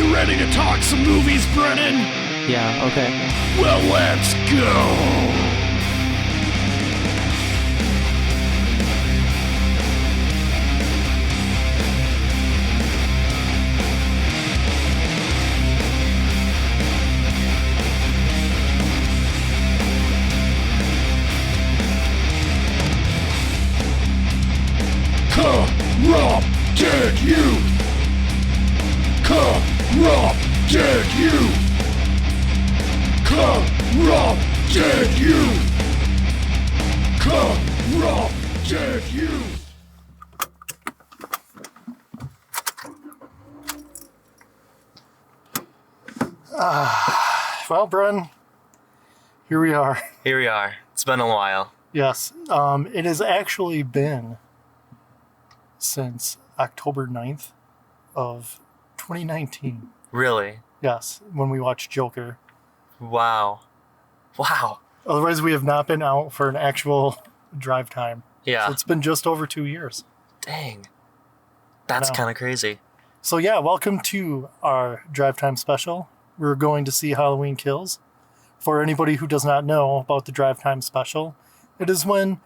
You ready to talk some movies, Brennan? Yeah, okay. Well, let's go! Corrupted youth! Corrupted youth! Corrupted youth! Corrupted youth! Well, Bren, here we are. Here we are. It's been a while. Yes, it has actually been since October 9th of 2019. Really? Yes, when we watched Joker. Wow. Otherwise, we have not been out for an actual drive time. Yeah. So it's been just over 2 years. Dang. That's kind of crazy. So yeah, welcome to our drive time special. We're going to see Halloween Kills. For anybody who does not know about the drive time special, it is when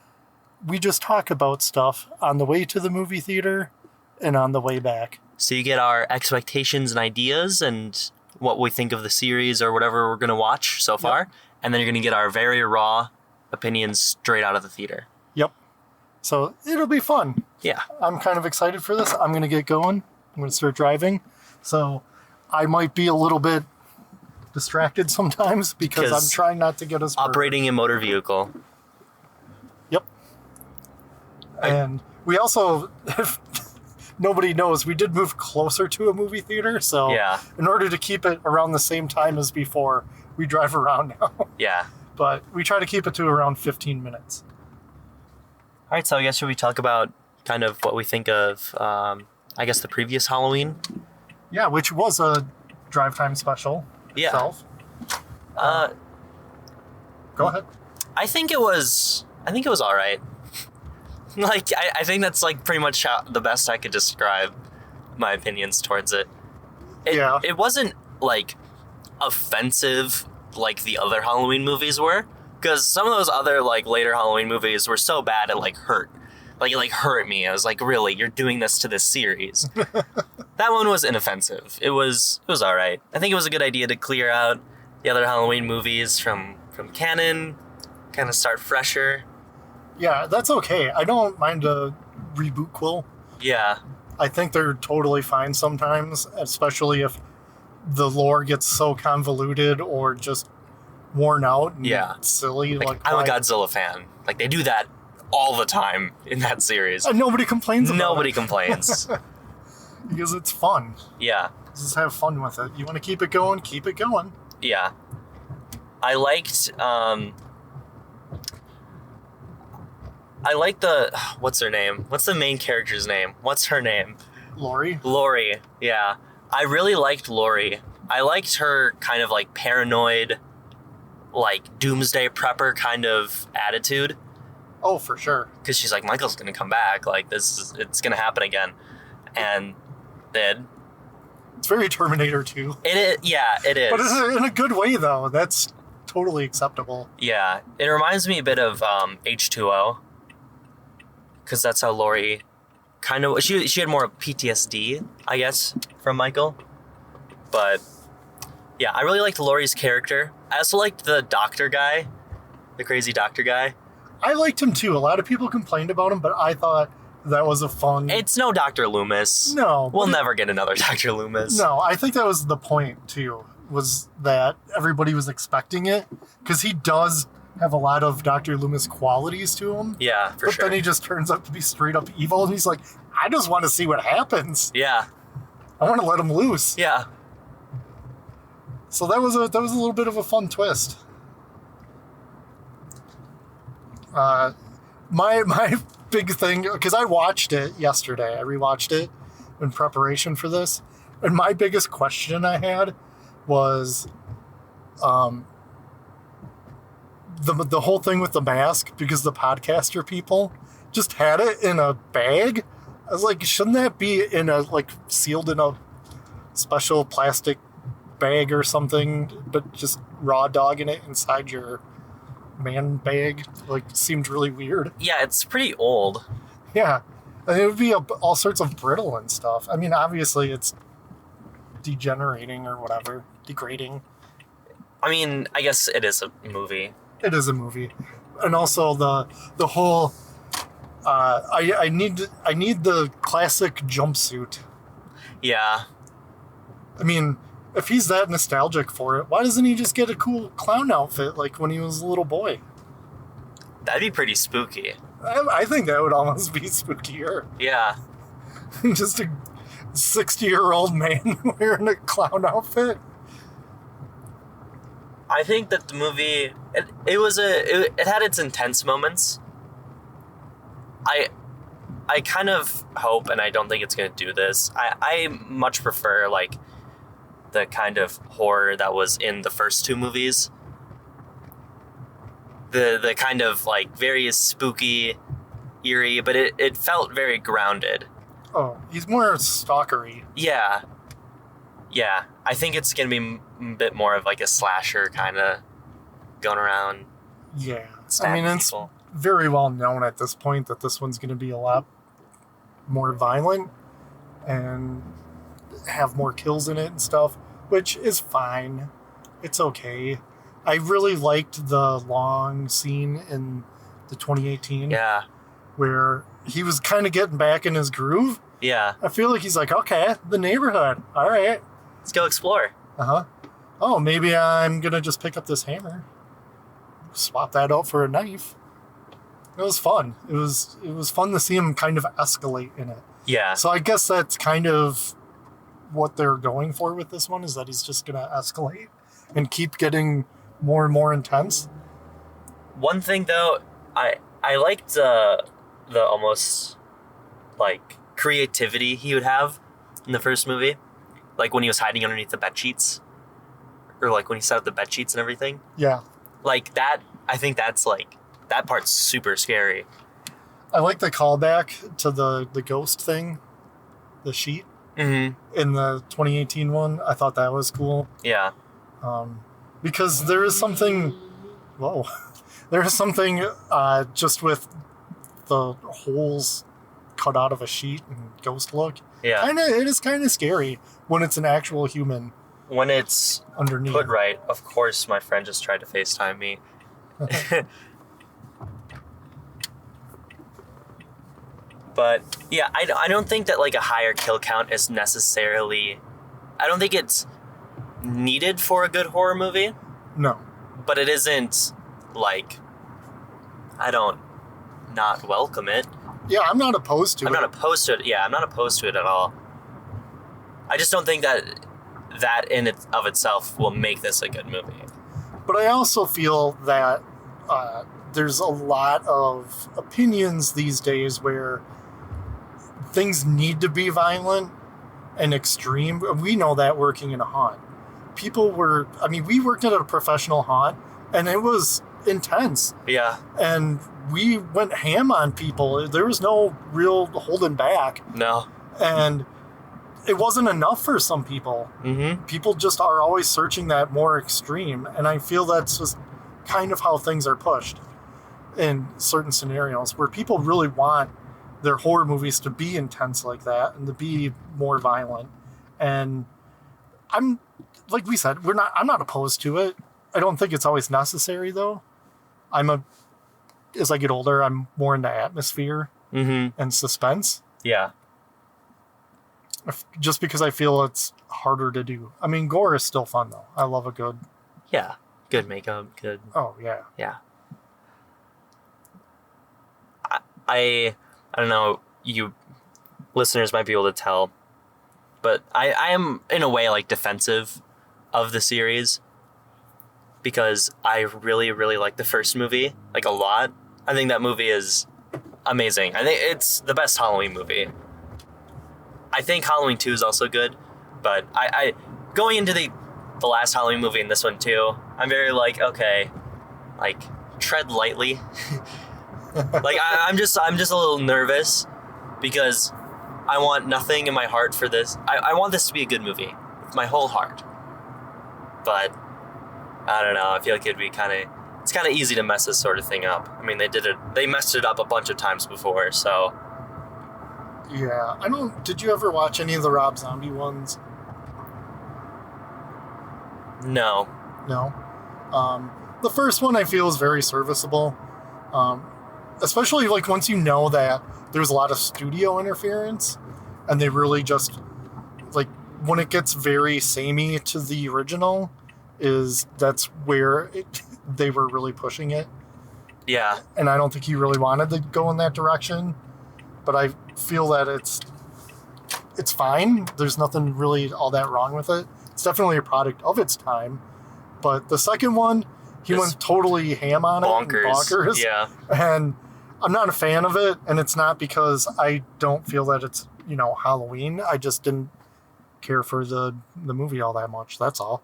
we just talk about stuff on the way to the movie theater and on the way back. So you get our expectations and ideas and what we think of the series or whatever we're going to watch so far. Yep. And then you're going to get our very raw opinions straight out of the theater. Yep. So it'll be fun. Yeah. I'm kind of excited for this. I'm going to get going. I'm going to start driving. So I might be a little bit distracted sometimes because I'm trying not to get us operating a motor vehicle. Yep. And we also, if nobody knows, we did move closer to a movie theater. So yeah. In order to keep it around the same time as before, we drive around now. Yeah. But we try to keep it to around 15 minutes. All right. So I guess should we talk about kind of what we think of, I guess, the previous Halloween? Yeah, which was a drive time special. Yeah. Itself. Go ahead. I think it was all right. Like, I think that's like pretty much the best I could describe my opinions towards it. Yeah. It wasn't like offensive like the other Halloween movies were, because some of those other like later Halloween movies were so bad it like hurt. Like it like hurt me. I was like, really, you're doing this to this series. That one was inoffensive. It was all right. I think it was a good idea to clear out the other Halloween movies from canon, kind of start fresher. Yeah, that's okay. I don't mind a reboot quill. Yeah. I think they're totally fine sometimes, especially if the lore gets so convoluted or just worn out and silly. Like I'm a Godzilla fan. Like they do that all the time in that series. And nobody complains about it. Nobody complains. Because it's fun. Yeah. Just have fun with it. You want to keep it going, keep it going. Yeah. I liked the, what's her name? What's the main character's name? What's her name? Laurie, yeah. I really liked Laurie. I liked her kind of like paranoid, like doomsday prepper kind of attitude. Oh, for sure. Because she's like, Michael's going to come back. Like, it's going to happen again. And then... It's very Terminator 2. It is. But in a good way, though. That's totally acceptable. Yeah. It reminds me a bit of H2O. Because that's how Laurie kind of... She had more PTSD, I guess, from Michael. But, yeah, I really liked Laurie's character. I also liked the doctor guy. The crazy doctor guy. I liked him, too. A lot of people complained about him, but I thought that was a fun... It's no Dr. Loomis. No. We'll never get another Dr. Loomis. No, I think that was the point, too, was that everybody was expecting it. Because he does have a lot of Dr. Loomis qualities to him. Yeah, for sure. But then he just turns out to be straight up evil, and he's like, I just want to see what happens. Yeah. I want to let him loose. Yeah. So that was a little bit of a fun twist. My big thing, because I watched it yesterday. I rewatched it in preparation for this. And my biggest question I had was the whole thing with the mask, because the podcaster people just had it in a bag. I was like, shouldn't that be in a, like, sealed in a special plastic bag or something, but just raw dogging it inside your man bag. Like, seemed really weird. Yeah, it's pretty old. Yeah. And it would be all sorts of brittle and stuff. I mean, obviously it's degenerating or whatever, degrading. I mean, I guess it is a movie. It is a movie. And also the whole I need the classic jumpsuit. Yeah. I mean, if he's that nostalgic for it, why doesn't he just get a cool clown outfit like when he was a little boy? That'd be pretty spooky. I think that would almost be spookier. Yeah. Just a 60-year-old man wearing a clown outfit. I think that the movie it had its intense moments. I kind of hope, and I don't think it's going to do this. I much prefer like the kind of horror that was in the first two movies. The kind of like very spooky, eerie, but it felt very grounded. Oh, he's more stalkery. Yeah. Yeah. I think it's going to be a bit more of like a slasher kind of going around. Yeah. Stabbing it's people. very well known at this point that this one's going to be a lot more violent and have more kills in it and stuff, which is fine. It's okay. I really liked the long scene in the 2018 Yeah. where he was kind of getting back in his groove. Yeah. I feel like he's like, okay, the neighborhood. All right. Let's go explore. Uh-huh. Oh, maybe I'm going to just pick up this hammer. Swap that out for a knife. It was fun. It was fun to see him kind of escalate in it. Yeah. So I guess that's kind of what they're going for with this one, is that he's just going to escalate and keep getting more and more intense. One thing though, I liked the almost like creativity he would have in the first movie, like when he was hiding underneath the bed sheets, or like when he set up the bed sheets and everything. Yeah. Like that, I think that's like that part's super scary. I like the callback to the ghost thing, the sheet Mm-hmm. in the 2018 one. I thought that was cool. Yeah. Because there is something, there is something just with the holes cut out of a sheet and ghost look. Yeah. It is kind of scary when it's an actual human When it's underneath. put right, of course, my friend just tried to FaceTime me. But yeah, I don't think that like a higher kill count is necessarily. I don't think it's needed for a good horror movie, No. but it isn't like I don't not welcome it. Yeah, I'm not opposed to I'm it. not opposed to it. Yeah, I'm not opposed to it at all. I just don't think that in it of itself will make this a good movie. But I also feel that there's a lot of opinions these days where things need to be violent and extreme. We know that working in a haunt. We worked at a professional haunt, and it was intense. Yeah. And we went ham on people. There was no real holding back. No. And it wasn't enough for some people. Mm-hmm. People just are always searching that more extreme. And I feel that's just kind of how things are pushed in certain scenarios where people really want their horror movies to be intense like that and to be more violent. And I'm, like we said, I'm not opposed to it. I don't think it's always necessary though. As I get older, I'm more into atmosphere and suspense. Yeah. Just because I feel it's harder to do. I mean, gore is still fun though. I love a good. Yeah. Good makeup. Good. Oh yeah. Yeah. I don't know. You listeners might be able to tell, but I am in a way like defensive of the series because I really, really like the first movie like a lot. I think that movie is amazing. I think it's the best Halloween movie. I think Halloween 2 is also good, but I going into the last Halloween movie and this one too, I'm very like, okay, like tread lightly. Like I'm just a little nervous because I want nothing in my heart for this. I want this to be a good movie. my whole heart. But I don't know. I feel like it's kind of easy to mess this sort of thing up. I mean, they messed it up a bunch of times before, so. Yeah, did you ever watch any of the Rob Zombie ones? No. No. The first one I feel is very serviceable. Especially like once you know that there's a lot of studio interference and they really just like when it gets very samey to the original that's where they were really pushing it. Yeah. And I don't think he really wanted to go in that direction, but I feel that it's fine. There's nothing really all that wrong with it. It's definitely a product of its time. But the second one, he went totally ham on it. Bonkers. Yeah. And I'm not a fan of it, and it's not because I don't feel that it's, Halloween. I just didn't care for the movie all that much. That's all.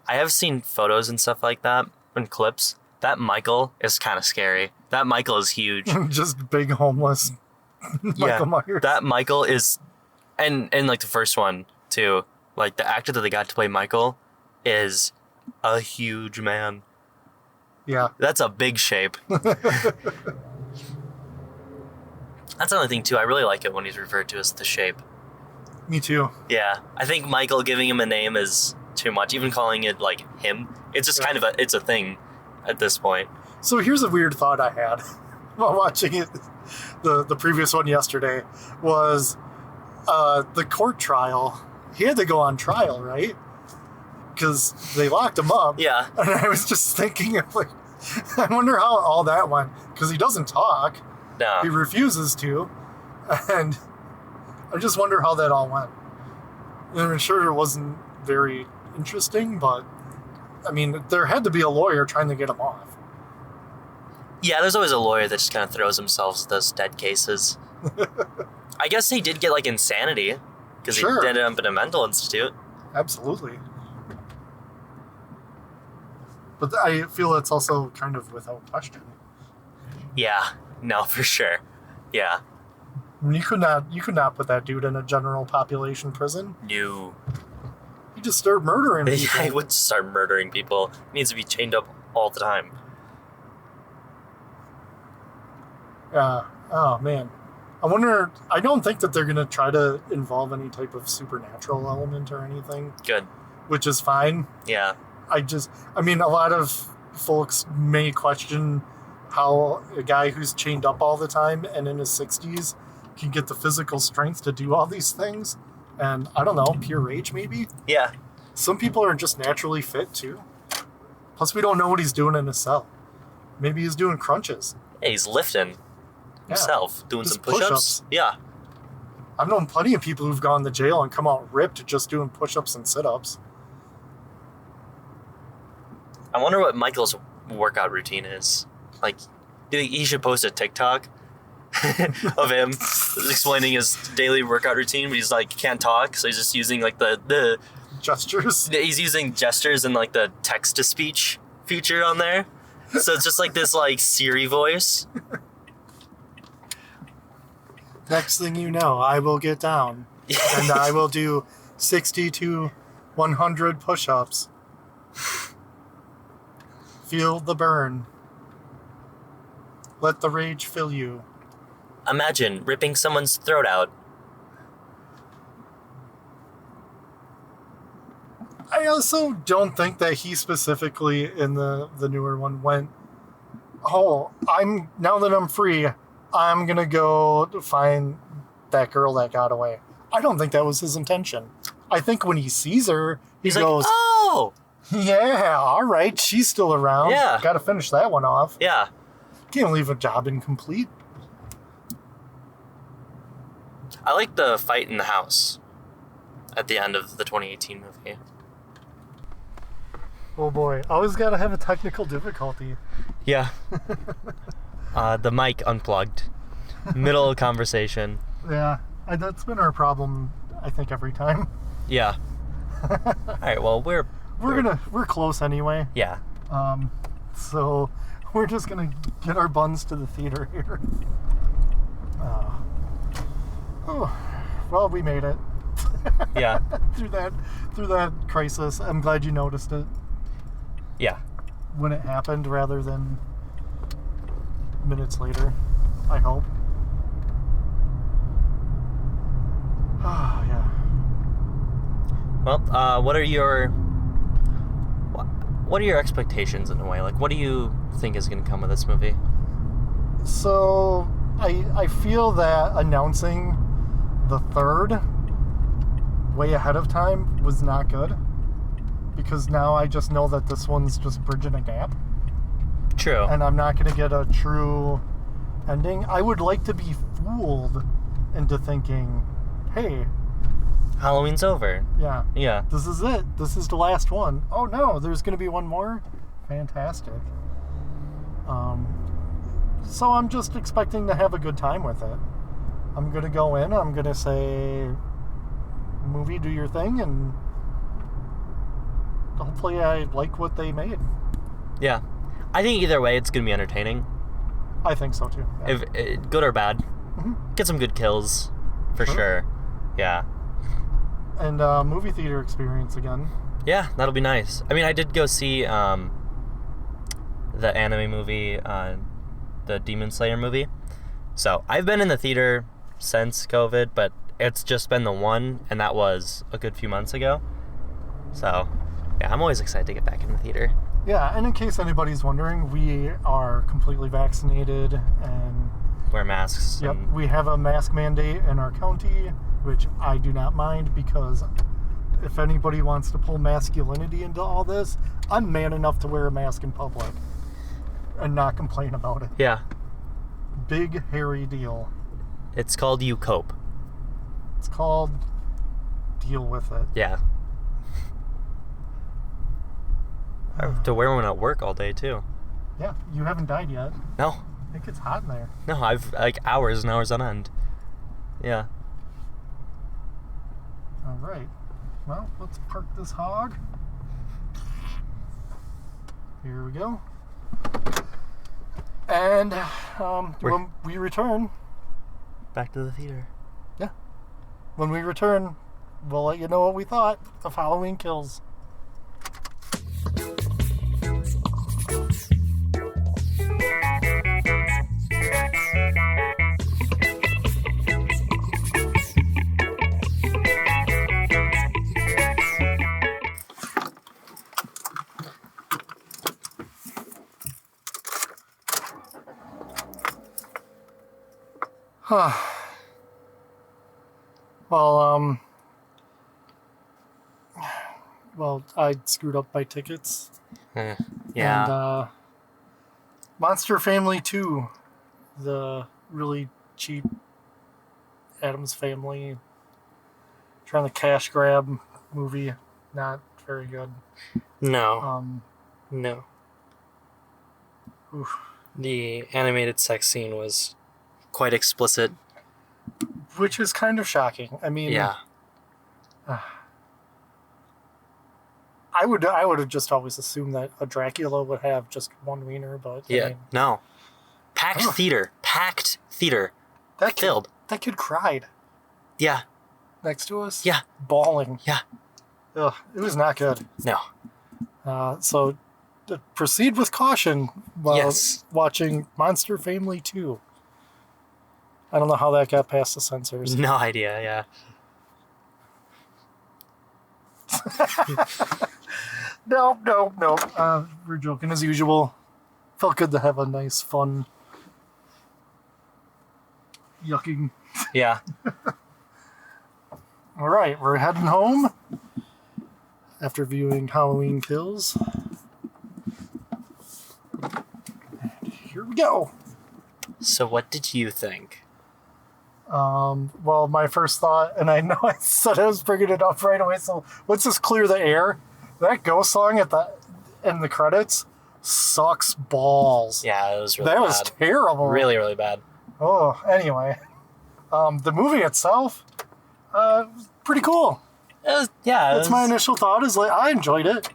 I have seen photos and stuff like that and clips. That Michael is kind of scary. That Michael is huge. Just big homeless Michael Myers. That Michael is, and like the first one too. Like the actor that they got to play Michael is a huge man. Yeah. That's a big shape. That's another thing too. I really like it when he's referred to as the shape. Me too. Yeah. I think Michael giving him a name is too much. Even calling it like him. It's just kind of it's a thing at this point. So here's a weird thought I had while watching it. The previous one yesterday was the court trial. He had to go on trial, right? Because they locked him up. Yeah. And I was just thinking of like, I wonder how all that went. Because he doesn't talk. No. He refuses to. And I just wonder how that all went. And I'm sure it wasn't very interesting, but I mean, there had to be a lawyer trying to get him off. Yeah, there's always a lawyer that just kind of throws themselves at those dead cases. I guess he did get like insanity because he ended up in a mental institute. Absolutely. But I feel it's also kind of without question. Yeah, no, for sure. Yeah. I mean, you could not put that dude in a general population prison. No. He just started murdering people. Yeah, he would start murdering people. He needs to be chained up all the time. Oh, man. I wonder, I don't think that they're going to try to involve any type of supernatural element or anything. Good. Which is fine. Yeah. I mean, a lot of folks may question how a guy who's chained up all the time and in his 60s can get the physical strength to do all these things. And I don't know, pure rage maybe? Yeah. Some people are just naturally fit too. Plus, we don't know what he's doing in his cell. Maybe he's doing crunches. Yeah, he's lifting himself, doing just some push-ups. Yeah. I've known plenty of people who've gone to jail and come out ripped just doing push-ups and sit-ups. I wonder what Michael's workout routine is. Like, do you think he should post a TikTok of him explaining his daily workout routine, but he's like can't talk, so he's just using like the gestures. He's using gestures and like the text to speech feature on there. So it's just like this like Siri voice. Next thing you know, I will get down and I will do 60 to 100 push-ups. Feel the burn. Let the rage fill you. Imagine ripping someone's throat out. I also don't think that he specifically in the newer one went, now that I'm free, I'm going to go find that girl that got away. I don't think that was his intention. I think when he sees her, he goes, like, oh! Yeah, all right, she's still around. Yeah. Got to finish that one off. Yeah. Can't leave a job incomplete. I like the fight in the house at the end of the 2018 movie. Oh boy, always got to have a technical difficulty. Yeah. The mic unplugged. Middle of conversation. Yeah, that's been our problem, I think, every time. Yeah. All right, well, we're close anyway. Yeah. So we're just gonna get our buns to the theater here. Oh, well, we made it. Yeah. through that crisis. I'm glad you noticed it Yeah. when it happened rather than minutes later, I hope. Ah, yeah. Well, what are your expectations in a way? Like, what do you think is going to come of this movie? So, I feel that announcing the third way ahead of time was not good. Because now I just know that this one's just bridging a gap. True. And I'm not going to get a true ending. I would like to be fooled into thinking, hey, Halloween's over. yeah, Yeah. this is it. This is the last one. Oh no, there's going to be one more? Fantastic. So I'm just expecting to have a good time with it. I'm going to go in, I'm going to say, movie, do your thing, and hopefully I like what they made. Yeah. I think either way, it's going to be entertaining. I think so too. Yeah. If good or bad. Get some good kills, for sure. Yeah. And movie theater experience again. Yeah, that'll be nice. I mean, I did go see the anime movie, the Demon Slayer movie. So I've been in the theater since COVID, but it's just been the one, and that was a good few months ago. So, yeah, I'm always excited to get back in the theater. Yeah, and in case anybody's wondering, we are completely vaccinated and Wear masks. yep, And, we have a mask mandate in our county, which I do not mind because if anybody wants to pull masculinity into all this, I'm man enough to wear a mask in public and not complain about it. yeah. Big, hairy deal. It's called You Cope. It's called deal with it. Yeah. I have to wear one at work all day, too. Yeah, you haven't died yet. No. I think it's hot in there. No, I've, like, hours and hours on end. Yeah. All right. Well, let's park this hog. Here we go. And when we return, Back to the theater. yeah, when we return, we'll let you know what we thought of Halloween Kills. Well, I screwed up my tickets. Yeah. And Monster Family 2, the really cheap Addams Family trying to cash grab movie, not very good. No. No. Oof. The animated sex scene was quite explicit. Which is kind of shocking. I mean, Yeah. I would have just always assumed that a Dracula would have just one wiener, but Yeah. I mean, No. Packed theater. Packed theater. that kid, Filled. that kid cried Yeah. next to us. Yeah. Bawling. Yeah. Ugh, it was not good. No. So proceed with caution while Yes. watching Monster Family 2. I don't know how that got past the censors. No idea, yeah. No. We're joking as usual. Felt good to have a nice, fun, yucking. Yeah. All right, we're heading home after viewing Halloween Kills. And here we go. So what did you think? Well, my first thought, and I know I said I was bringing it up right away, so let's just clear the air. That ghost song in the credits sucks balls. Yeah, it was really That bad. was terrible. Really, really bad. Oh, anyway. The movie itself, pretty cool. That's my initial thought, is like, I enjoyed it. It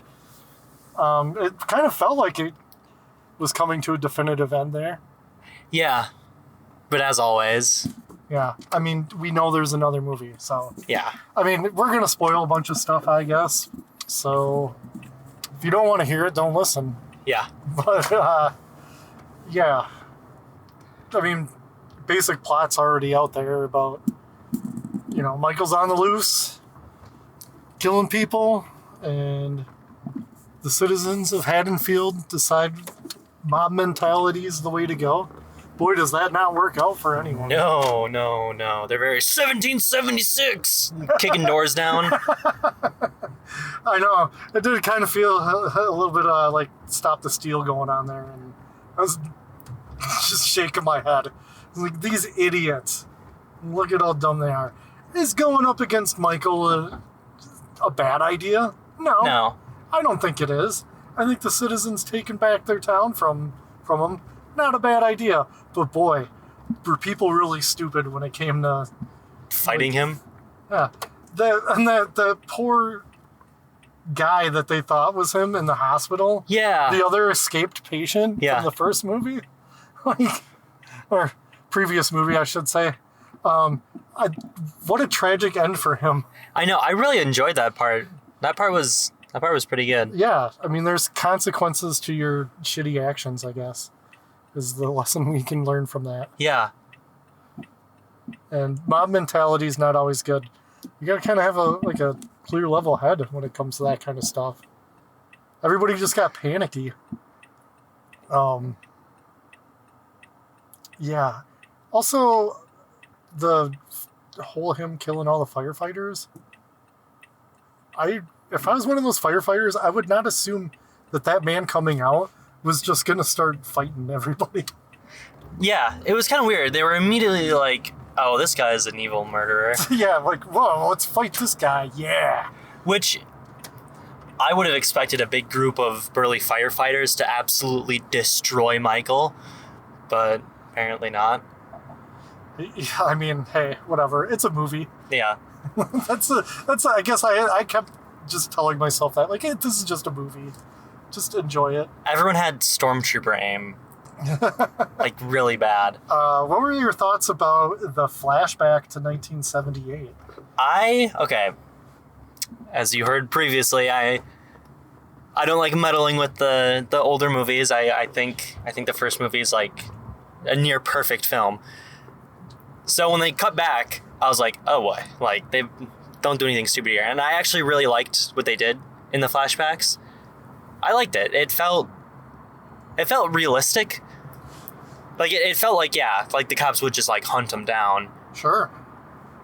kind of felt like it was coming to a definitive end there. Yeah. But as always, Yeah. I mean, we know there's another movie, so. Yeah. I mean, we're going to spoil a bunch of stuff, I guess. So, if you don't want to hear it, don't listen. Yeah. But, yeah. I mean, basic plot's already out there about, you know, Michael's on the loose, killing people, and the citizens of Haddonfield decide mob mentality is the way to go. Boy, does that not work out for anyone. No. They're very 1776, kicking doors down. I know. It did kind of feel a little bit like Stop the Steal going on there. And I was just shaking my head. I was like, these idiots. Look at how dumb they are. Is going up against Michael a bad idea? No. I don't think it is. I think the citizens taking back their town from him, not a bad idea. But boy, were people really stupid when it came to Fighting him? Yeah. The poor guy that they thought was him in the hospital. Yeah. The other escaped patient from the first movie. Or previous movie, I should say. What a tragic end for him. I know. I really enjoyed that part. That part was pretty good. Yeah. I mean, there's consequences to your shitty actions, I guess, is the lesson we can learn from that. Yeah. And mob mentality is not always good. You gotta kind of have a clear level head when it comes to that kind of stuff. Everybody just got panicky. Yeah. Also, the whole him killing all the firefighters. If I was one of those firefighters, I would not assume that man coming out was just gonna start fighting everybody. Yeah, it was kind of weird. They were immediately like, oh, this guy's an evil murderer. Yeah, like, whoa, let's fight this guy, yeah. Which I would have expected a big group of burly firefighters to absolutely destroy Michael, but apparently not. I mean, hey, whatever. It's a movie. Yeah. that's I guess I kept just telling myself that, like, hey, this is just a movie. Just enjoy it. Everyone had stormtrooper aim. Like, really bad. What were your thoughts about the flashback to 1978? Okay. As you heard previously, I don't like meddling with the older movies. I think the first movie is like a near perfect film. So when they cut back, I was like, oh boy, like they don't do anything stupid here. And I actually really liked what they did in the flashbacks. I liked it. It felt realistic. Like it felt like, yeah, like the cops would just like hunt him down. Sure.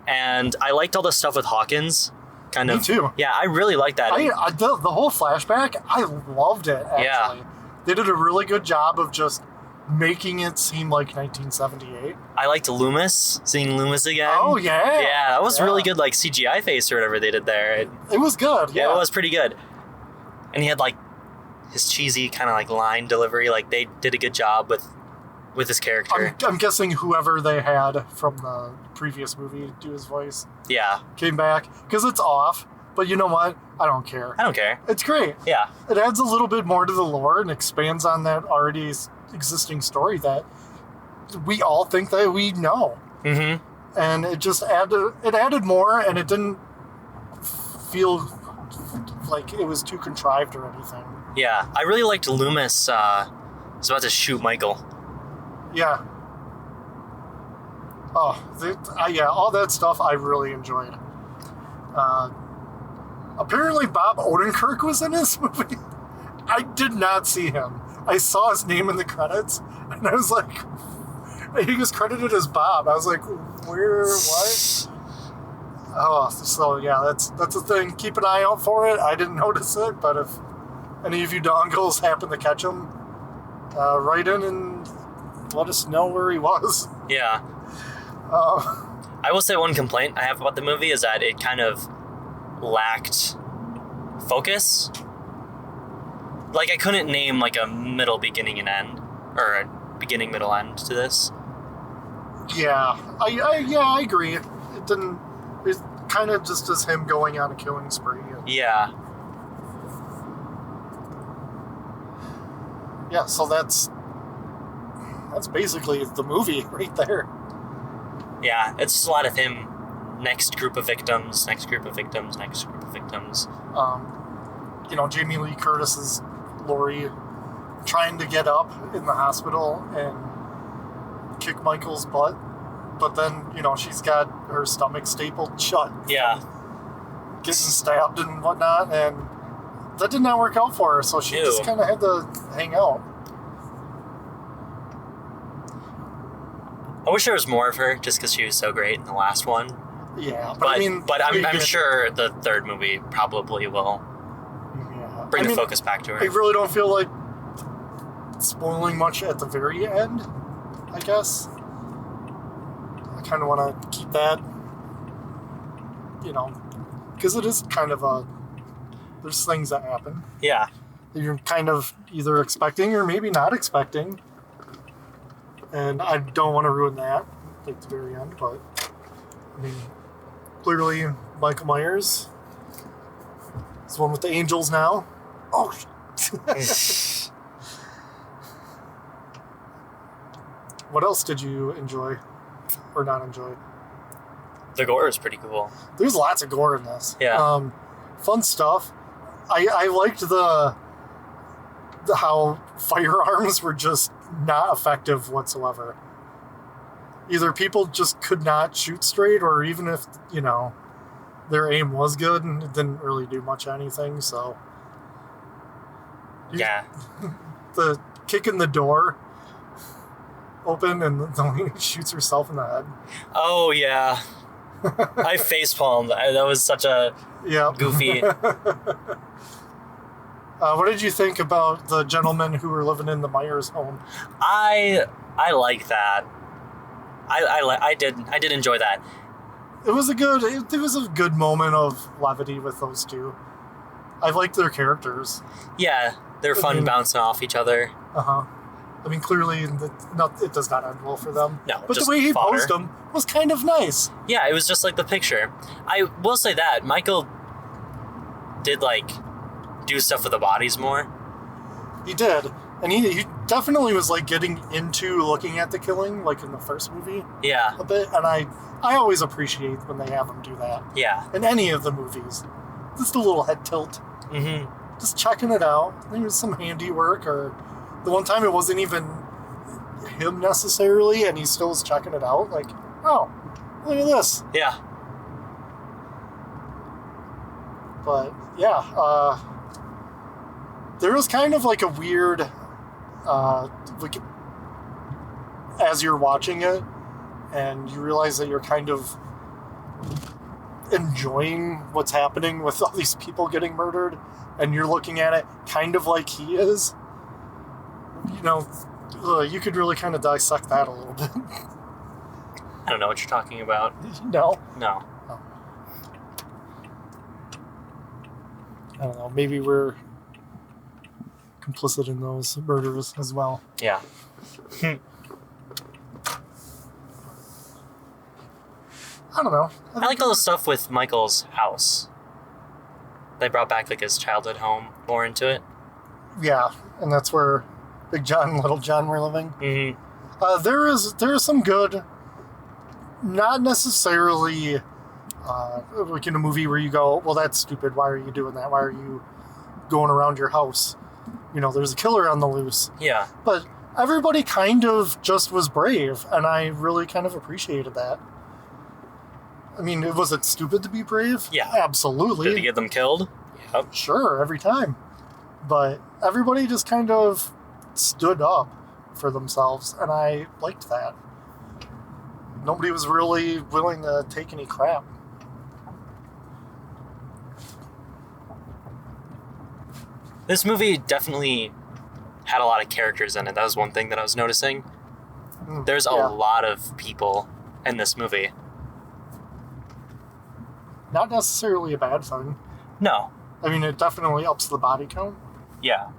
And I liked all the stuff with Hawkins. Kind of. Me too. Yeah, I really liked that. The whole flashback, I loved it, actually. Yeah. They did a really good job of just making it seem like 1978. I liked Loomis, seeing Loomis again. Oh, yeah. Yeah, that was really good, like, CGI face or whatever they did there. It was good, yeah. Yeah, it was pretty good. And he had, like, his cheesy kind of, like, line delivery. Like, they did a good job with his character. I'm guessing whoever they had from the previous movie do his voice. Yeah. Came back. Because it's off. But you know what? I don't care. I don't care. It's great. Yeah. It adds a little bit more to the lore and expands on that already existing story that we all think that we know. Mm-hmm. And it just added more, and it didn't feel like it was too contrived or anything. Yeah. I really liked Loomis was about to shoot Michael. Yeah. Yeah, all that stuff I really enjoyed. Apparently Bob Odenkirk was in this movie. I did not see him. I saw his name in the credits, and I was like, he was credited as Bob. I was like, where, what? Oh, so yeah, that's a thing. Keep an eye out for it. I didn't notice it, but if any of you dongles happen to catch him, write in and let us know where he was. Yeah. I will say one complaint I have about the movie is that it kind of lacked focus. Like, I couldn't name, like, a middle, beginning, and end. Or a beginning, middle, end to this. Yeah. I agree. It kind of just is him going on a killing spree. Yeah. Yeah, so that's basically the movie right there. Yeah, it's just a lot of him. Next group of victims, next group of victims, next group of victims. Jamie Lee Curtis's Lori trying to get up in the hospital and kick Michael's butt, but then, she's got her stomach stapled shut. Yeah. Getting stabbed and whatnot, and that did not work out for her, so she just kind of had to hang out. I wish there was more of her, just because she was so great in the last one. Yeah, but I'm sure the third movie probably will bring the focus back to her. I really don't feel like spoiling much at the very end, I guess. I kind of want to keep that, because it is kind of there's things that happen. Yeah. That you're kind of either expecting or maybe not expecting. And I don't want to ruin that at the very end, but clearly Michael Myers is one with the angels now. Oh, What else did you enjoy or not enjoy? The gore is pretty cool. There's lots of gore in this. Yeah. Fun stuff. I liked the how firearms were just not effective whatsoever. Either people just could not shoot straight, or even if, their aim was good, and it didn't really do much anything, so. Yeah. The kicking the door open and the lady shoots herself in the head. Oh, yeah. I facepalmed. That was such a goofy. What did you think about the gentlemen who were living in the Myers home? I like that. I did enjoy that. It was a good moment of levity with those two. I liked their characters. Yeah, they're fun bouncing off each other. Clearly, it does not end well for them. No, but the way he posed them was kind of nice. Yeah, it was just like the picture. I will say that Michael did do stuff with the bodies more. He did, and he definitely was getting into looking at the killing, like in the first movie. Yeah, a bit, and I always appreciate when they have him do that. Yeah, in any of the movies, just a little head tilt. Mm-hmm. Just checking it out. There was some handiwork, or the one time it wasn't even him necessarily, and he still was checking it out. Like, oh, look at this. Yeah. But yeah, there was kind of a weird, as you're watching it, and you realize that you're kind of enjoying what's happening with all these people getting murdered, and you're looking at it kind of like he is. You could really kind of dissect that a little bit. I don't know what you're talking about. No? No. Oh. I don't know. Maybe we're complicit in those murders as well. Yeah. I don't know. I like all the stuff with Michael's house. They brought back his childhood home more into it. Yeah, and that's where Big John and Little John were living. Mm-hmm. There is some good, not necessarily in a movie where you go, well, that's stupid. Why are you doing that? Why are you going around your house? There's a killer on the loose. Yeah. But everybody kind of just was brave, and I really kind of appreciated that. Was it stupid to be brave? Yeah. Absolutely. Did he get them killed? Yep. Sure, every time. But everybody just kind of stood up for themselves, and I liked that. Nobody was really willing to take any crap. This movie definitely had a lot of characters in it. That was one thing that I was noticing. There's a lot of people in this movie. Not necessarily a bad thing. No. It definitely ups the body count. Yeah.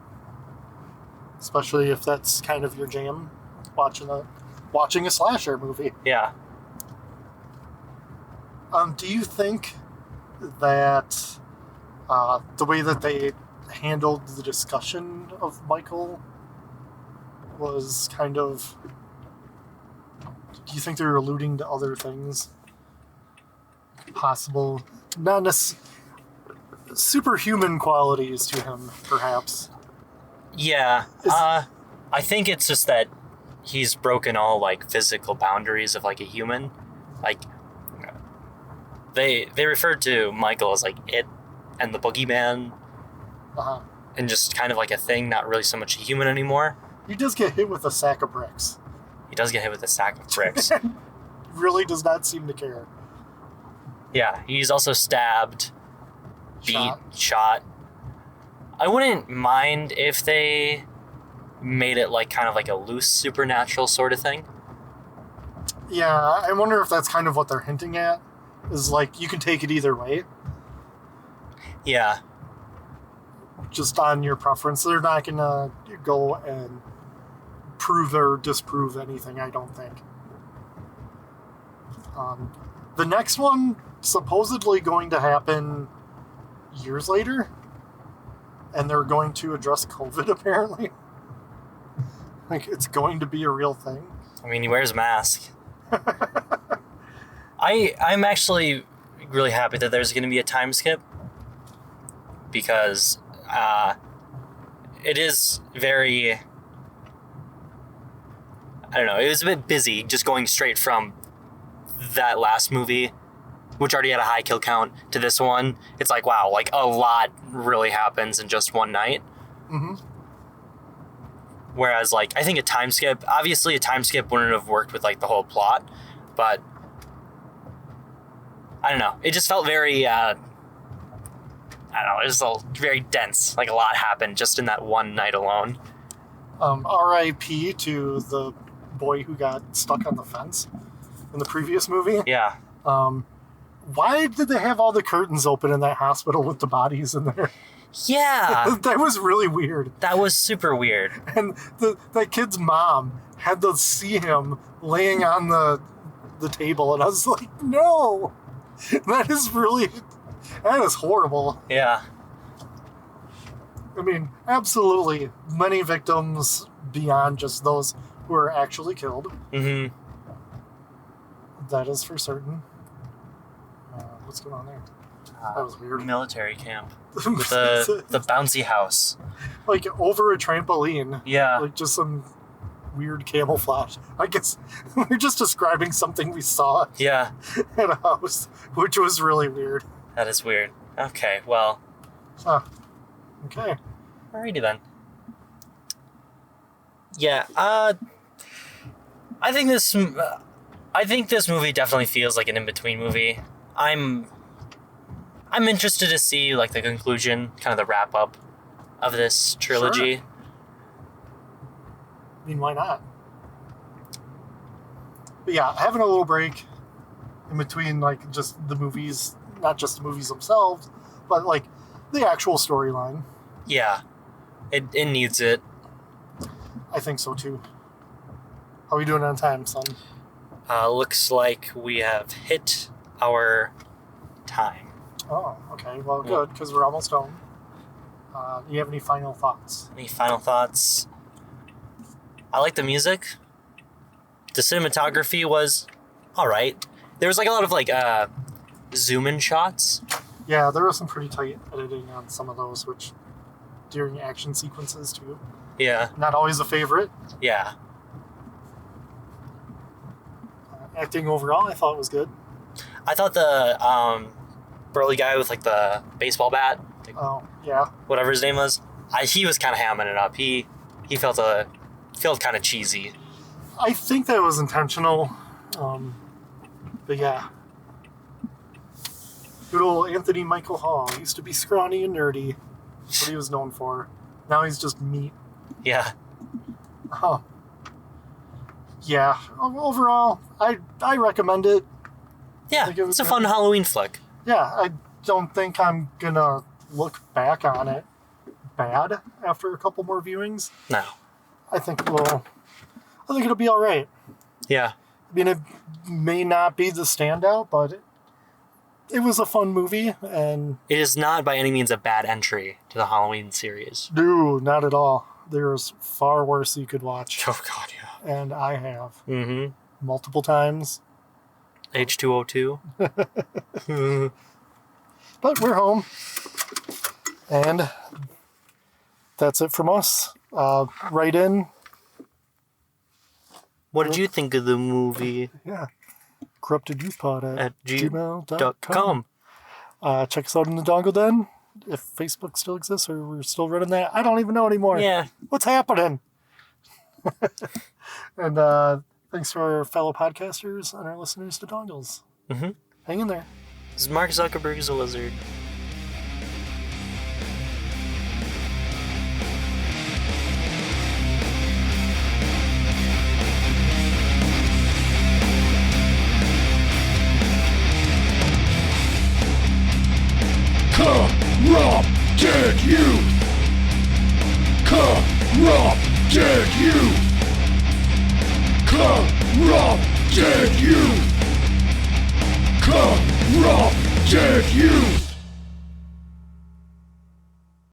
Especially if that's kind of your jam, watching a slasher movie. Yeah. Do you think that the way that they handled the discussion of Michael was kind of do you think they're alluding to other things? Possible, not superhuman qualities to him, perhaps. Yeah. I think it's just that he's broken all like physical boundaries of like a human. Like they referred to Michael as like it and the boogeyman, and just kind of like a thing, not really so much a human anymore. He does get hit with a sack of bricks. He does get hit with a sack of bricks. Really does not seem to care. Yeah, he's also stabbed, beat, shot. I wouldn't mind if they made it like kind of like a loose supernatural sort of thing. Yeah, I wonder if that's kind of what they're hinting at. Is like, you can take it either way. Yeah. Just on your preference. They're not going to go and prove or disprove anything, I don't think. The next one, supposedly going to happen years later. And they're going to address COVID, apparently. Like, it's going to be a real thing. I mean, he wears a mask. I'm actually really happy that there's going to be a time skip. Because it is very... I don't know, it was a bit busy just going straight from that last movie, which already had a high kill count, to this one. It's like, wow, like a lot really happens in just one night. Mm-hmm. Whereas, like, I think a time skip, obviously a time skip wouldn't have worked with like the whole plot, but I don't know, it just felt very, I don't know, it was all very dense. Like a lot happened just in that one night alone. R.I.P. to the boy who got stuck on the fence in the previous movie. Yeah. Why did they have all the curtains open in that hospital with the bodies in there? Yeah. That was really weird. That was super weird. And that kid's mom had to see him laying on the table, and I was like, no! That is horrible. Yeah. I mean, absolutely, many victims beyond just those who are actually killed. Mm-hmm. That is for certain. What's going on there? That was weird. Military camp. The bouncy house. Like, over a trampoline. Yeah. Like, just some weird camouflage. I guess we're just describing something we saw Yeah. at a house, which was really weird. That is weird. Okay, well. Okay. Alrighty then. Yeah, I think this movie definitely feels like an in-between movie. I'm interested to see like the conclusion, kind of the wrap up of this trilogy. Sure. I mean, why not? But yeah, having a little break in between, like, just the movies, not just the movies themselves, but like the actual storyline. Yeah, it needs it. I think so too. How are we doing on time, son? Looks like we have hit our time. Oh, okay. Well, good, because we're almost home. Do you have any final thoughts? Any final thoughts? I like the music. The cinematography was alright. There was like a lot of like zoom in shots. Yeah, there was some pretty tight editing on some of those, which during action sequences too. Yeah. Not always a favorite. Yeah. Acting overall, I thought was good. I thought the burly guy with like the baseball bat, Oh, yeah. whatever his name was, he was kind of hamming it up. He felt kind of cheesy. I think that was intentional. But yeah. Good old Anthony Michael Hall. He used to be scrawny and nerdy. That's what he was known for. Now he's just meat. Yeah. Oh. Yeah. Overall, I recommend it. Yeah, Like, it was it's a good. fun Halloween flick. Yeah, I don't think I'm gonna look back on it bad after a couple more viewings. No. I think it'll be all right. Yeah. I mean, it may not be the standout, but it was a fun movie, and It is not by any means a bad entry to the Halloween series. no, not at all. There's far worse you could watch, Oh god, yeah. and I have. Mm-hmm. multiple times. H2O2. But we're home. And that's it from us. Write in. What did you think of the movie? Yeah. CorruptedYouthPod At gmail.com. Check us out in the Dongle Den. If Facebook still exists or we're still running that. I don't even know anymore. Yeah. What's happening? And thanks to our fellow podcasters and our listeners to Dongles. Mm-hmm. Hang in there. This is Mark Zuckerberg is a lizard. Corrupted youth! Corrupted youth! Corrupted youth! Corrupted youth!